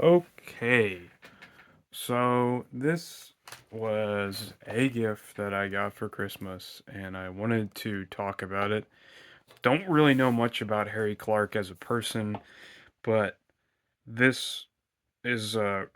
Okay, so this was a gift that I got for Christmas, and I wanted to talk about it. Don't really know much about Harry Clarke as a person, but this is I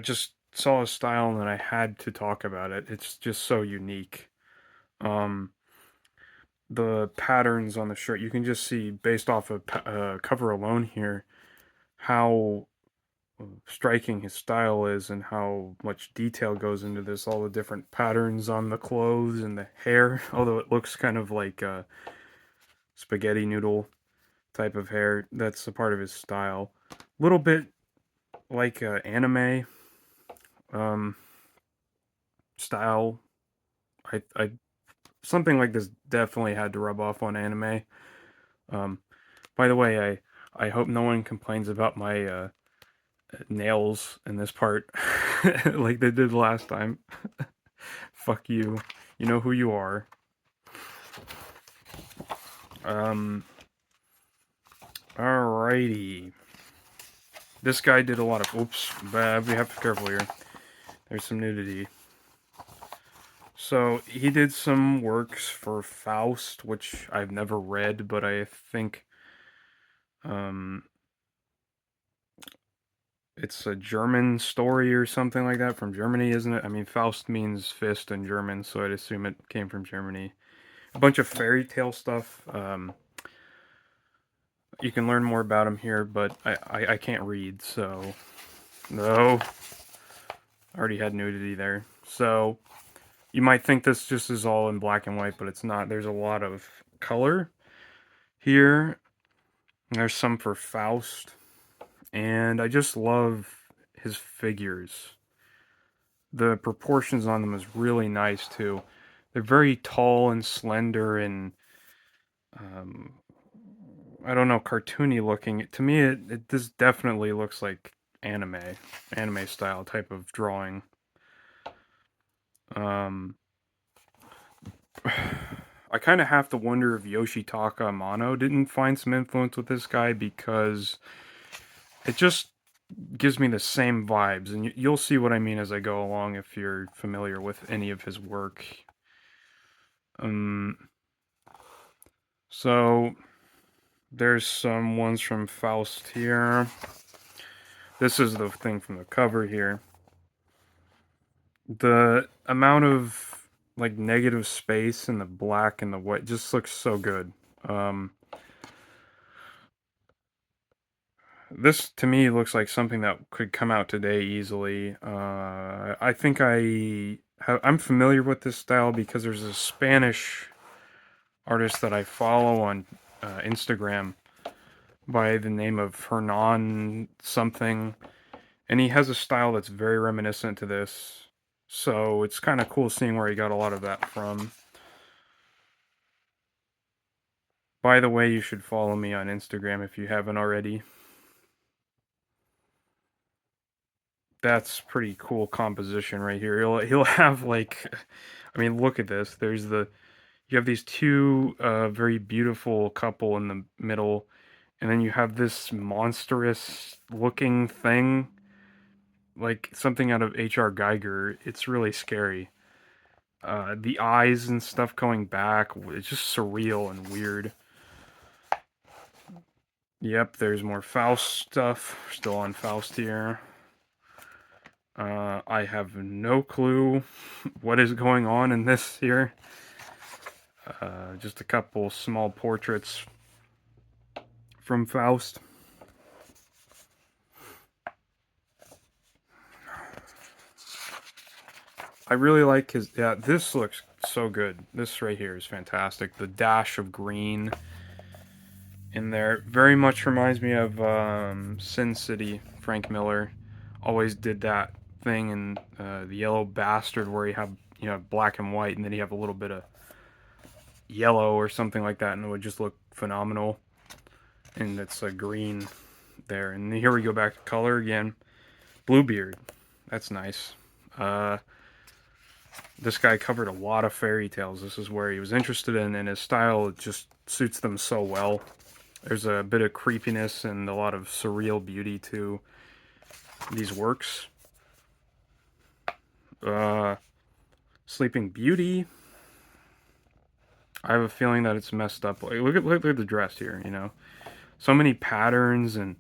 just saw a style and I had to talk about it. It's just so unique. Um, the patterns on the shirt, you can just see based off of cover alone here how striking his style is and how much detail goes into this. All the different patterns on the clothes and the hair, although it looks kind of like a spaghetti noodle type of hair. That's a part of his style. A little bit like anime um, style. I something like this definitely had to rub off on anime. Um, by the way, I hope no one complains about my nails in this part like they did last time. Fuck you. You know who you are. Um, alrighty. This guy did a lot of. Oops, but we have to be careful here. There's some nudity. So he did some works for Faust, which I've never read, but I think um, it's a German story or something like that from Germany, isn't it? I mean, Faust means fist in German, so I'd assume it came from Germany. A bunch of fairy tale stuff. You can learn more about him here, but I can't read, so no. I already had nudity there. So you might think this just is all in black and white, but it's not. There's a lot of color here. There's some for Faust, and I just love his figures. The proportions on them is really nice too. They're very tall and slender and um, I don't know, cartoony looking. To me, this definitely looks like anime, anime style type of drawing. Um, I kind of have to wonder if Yoshitaka Amano didn't find some influence with this guy because it just gives me the same vibes, and you'll see what I mean as I go along if you're familiar with any of his work. Um, so there's some ones from Faust here. This is the thing from the cover here. The amount of like negative space in the black and the white just looks so good. Um, this to me looks like something that could come out today easily. I think I'm familiar with this style because there's a Spanish artist that I follow on Instagram by the name of Hernan something, and he has a style that's very reminiscent to this. So it's kind of cool seeing where he got a lot of that from. By the way, you should follow me on Instagram if you haven't already. That's pretty cool composition right here. He'll have like, I mean, look at this. You have these two very beautiful couple in the middle, and then you have this monstrous looking thing, like something out of H.R. Geiger. It's really scary. The eyes and stuff going back, it's just surreal and weird. Yep, there's more Faust stuff. We're still on Faust here. I have no clue what is going on in this here. Just a couple small portraits from Faust. I really like his. Yeah, this looks so good. This right here is fantastic. The dash of green in there very much reminds me of Sin City. Frank Miller always did that thing in the Yellow Bastard where you have black and white, and then you have a little bit of yellow or something like that, and it would just look phenomenal. And it's a green there. And here we go back to color again. Bluebeard. That's nice. Uh, this guy covered a lot of fairy tales. This is where he was interested in, and his style just suits them so well. There's a bit of creepiness and a lot of surreal beauty too. these works. Sleeping Beauty. I have a feeling that it's messed up. Like, look at the dress here, you know. So many patterns and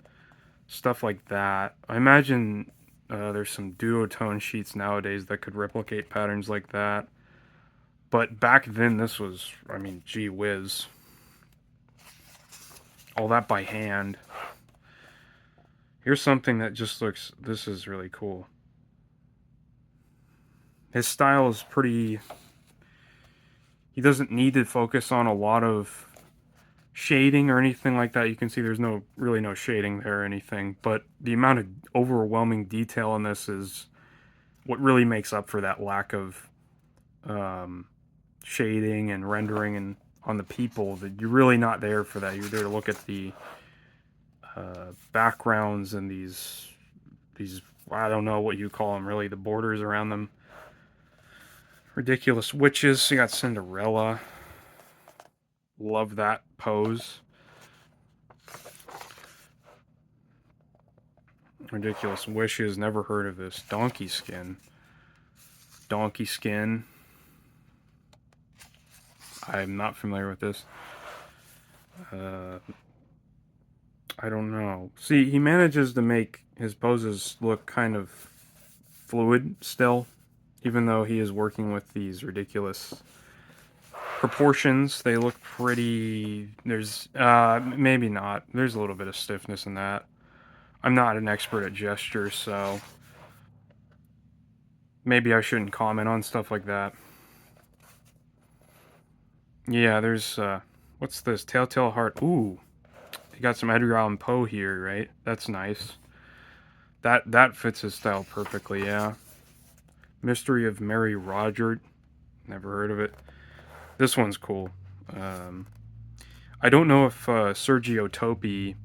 stuff like that. I imagine there's some duotone sheets nowadays that could replicate patterns like that. But back then, this was, I mean, gee whiz. All that by hand. Here's something that just looks, this is really cool. His style is pretty, he doesn't need to focus on a lot of shading or anything like that. You can see there's really no shading there or anything, but the amount of overwhelming detail in this is what really makes up for that lack of shading and rendering and on the people. That you're really not there for that. You're there to look at the backgrounds and these I don't know what you call them, really, the borders around them. Ridiculous witches. You got Cinderella. Love that pose. Ridiculous wishes. Never heard of this. Donkey skin. Donkey skin. I'm not familiar with this. I don't know. See, he manages to make his poses look kind of fluid still, even though he is working with these ridiculous proportions. They look pretty. There's maybe not. There's a little bit of stiffness in that. I'm not an expert at gestures, so maybe I shouldn't comment on stuff like that. Yeah, there's what's this? Telltale Heart. Ooh, you got some Edgar Allan Poe here, right? That's nice. That fits his style perfectly. Yeah. Mystery of Mary Roger. Never heard of it. This one's cool. I don't know if Sergio Topi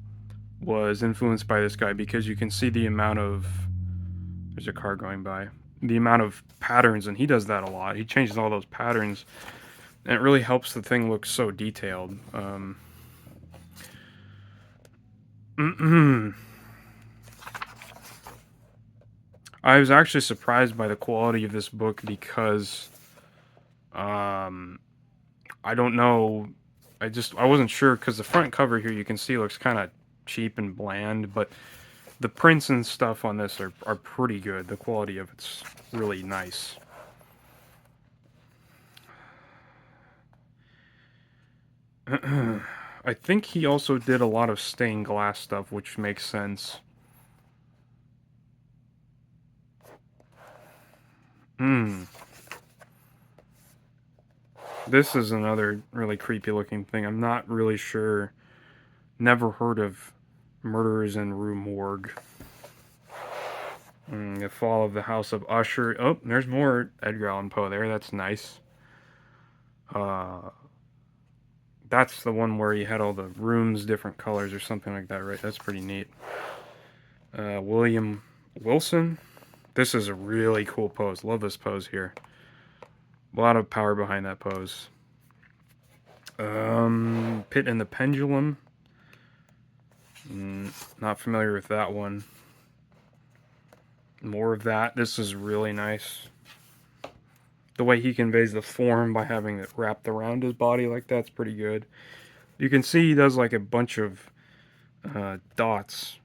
was influenced by this guy, because you can see the amount of, there's a car going by, the amount of patterns, and he does that a lot. He changes all those patterns, and it really helps the thing look so detailed. I was actually surprised by the quality of this book, because I don't know, I wasn't sure, because the front cover here you can see looks kind of cheap and bland, but the prints and stuff on this are pretty good. The quality of it's really nice. I think he also did a lot of stained glass stuff, which makes sense. This is another really creepy looking thing. I'm not really sure. Never heard of Murderers in Rue Morgue. The Fall of the House of Usher. Oh, there's more Edgar Allan Poe there. That's nice. That's the one where you had all the rooms different colors or something like that, right? That's pretty neat. William Wilson. This is a really cool pose. Love this pose here. A lot of power behind that pose. Pit and the Pendulum. Not familiar with that one. More of that. This is really nice. The way he conveys the form by having it wrapped around his body like that's pretty good. You can see he does like a bunch of dots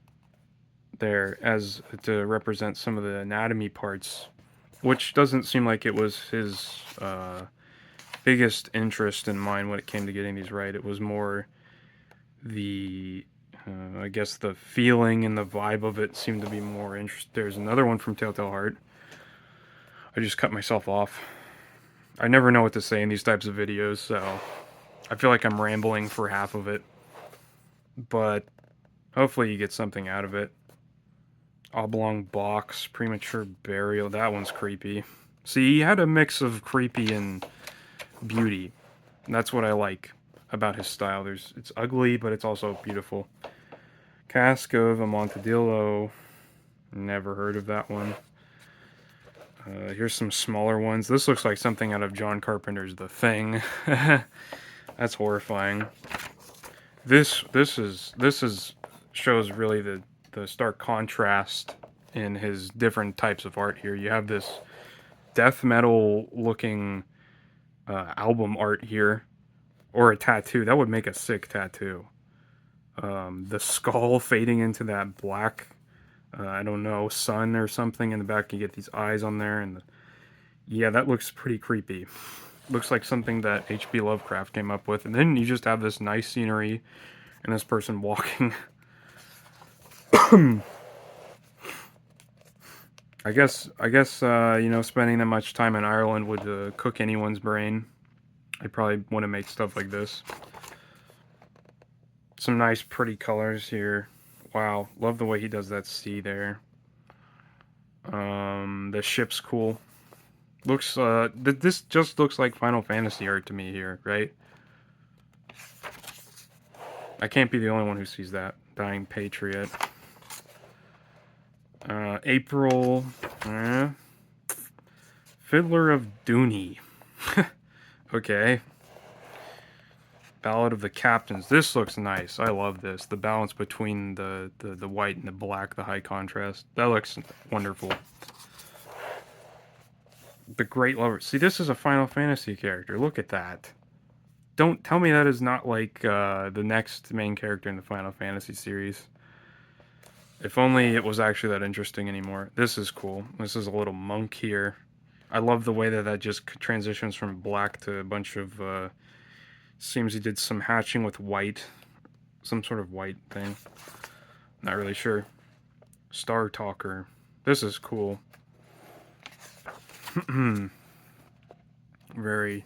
there as to represent some of the anatomy parts, which doesn't seem like it was his biggest interest in mind when it came to getting these right. It was more the I guess the feeling and the vibe of it seemed to be more interesting. There's another one from Telltale Heart. I just cut myself off. I never know what to say in these types of videos, so I feel like I'm rambling for half of it. But hopefully you get something out of it. Oblong Box, Premature Burial. That one's creepy. See, he had a mix of creepy and beauty. That's what I like about his style. It's ugly, but it's also beautiful. Cask of Amontillado. Never heard of that one. Here's some smaller ones. This looks like something out of John Carpenter's The Thing. That's horrifying. This shows really the stark contrast in his different types of art here. You have this death metal looking album art here, or a tattoo. That would make a sick tattoo. The skull fading into that black, I don't know, sun or something in the back. You get these eyes on there, and yeah, that looks pretty creepy. Looks like something that H.P. Lovecraft came up with. And then you just have this nice scenery and this person walking. I guess, you know, spending that much time in Ireland would cook anyone's brain. I probably want to make stuff like this. Some nice, pretty colors here. Wow, love the way he does that sea there. The ship's cool. Looks, this just looks like Final Fantasy art to me here, right? I can't be the only one who sees that. Dying Patriot. April. Fiddler of Dooney. Okay. Ballad of the Captains. This looks nice. I love this. The balance between the white and the black, the high contrast. That looks wonderful. The Great Lover. See, this is a Final Fantasy character. Look at that. Don't tell me that is not like the next main character in the Final Fantasy series. If only it was actually that interesting anymore. This is cool. This is a little monk here. I love the way that that just transitions from black to a bunch of... seems he did some hatching with white. Some sort of white thing. Not really sure. Star Talker. This is cool. Very...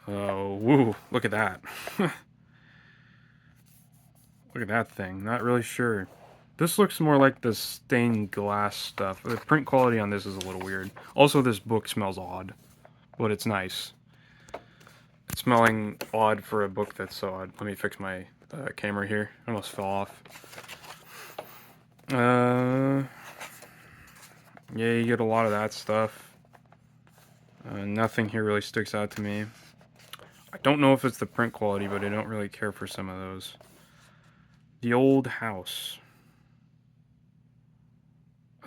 Oh, woo. Look at that. Look at that thing. Not really sure. This looks more like the stained glass stuff. The print quality on this is a little weird. Also, this book smells odd. But it's nice. It's smelling odd for a book that's so odd. Let me fix my camera here. I almost fell off. Yeah, you get a lot of that stuff. Nothing here really sticks out to me. I don't know if it's the print quality, but I don't really care for some of those. The Old House.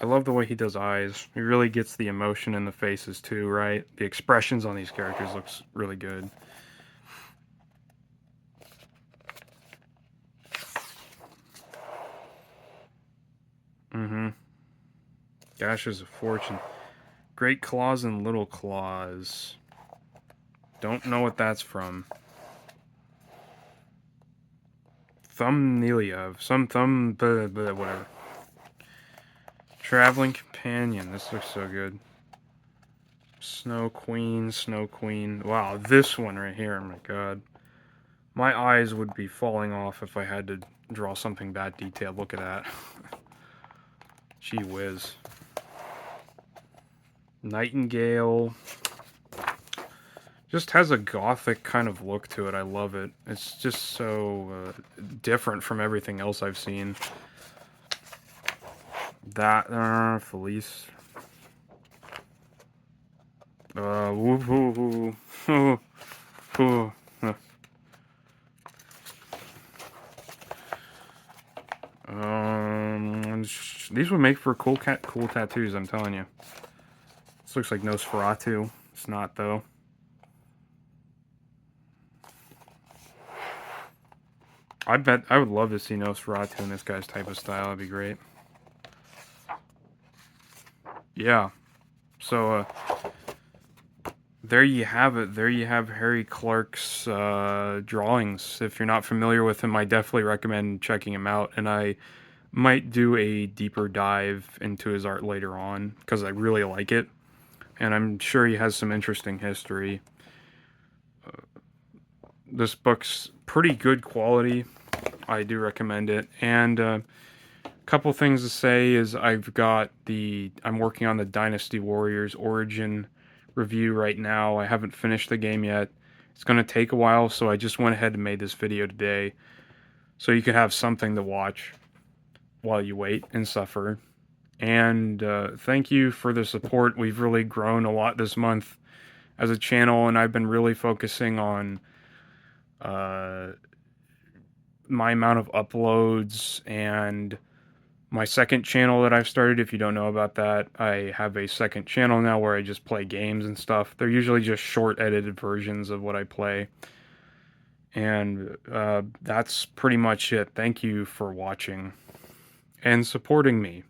I love the way he does eyes. He really gets the emotion in the faces too, right? The expressions on these characters looks really good. Gashes of Fortune. Great Claws and Little Claws. Don't know what that's from. Thumbnelia. Some thumb... whatever. Traveling Companion. This looks so good. Snow Queen, Snow Queen. Wow, this one right here, oh my god. My eyes would be falling off if I had to draw something that detailed. Look at that. Gee whiz. Nightingale. Just has a gothic kind of look to it. I love it. It's just so different from everything else I've seen. That, Felice. Woo. These would make for cool tattoos, I'm telling you. This looks like Nosferatu. It's not, though. I bet I would love to see Nosferatu in this guy's type of style. That'd be great. Yeah. So, there you have it. There you have Harry Clarke's drawings. If you're not familiar with him, I definitely recommend checking him out. And I might do a deeper dive into his art later on, because I really like it. And I'm sure he has some interesting history. This book's pretty good quality. I do recommend it. And a couple things to say is I'm working on the Dynasty Warriors Origin review right now. I haven't finished the game yet. It's going to take a while, so I just went ahead and made this video today. So you could have something to watch while you wait and suffer. And thank you for the support. We've really grown a lot this month as a channel, and I've been really focusing on my amount of uploads and My second channel that I've started, if you don't know about that, I have a second channel now where I just play games and stuff. They're usually just short edited versions of what I play. And that's pretty much it. Thank you for watching and supporting me.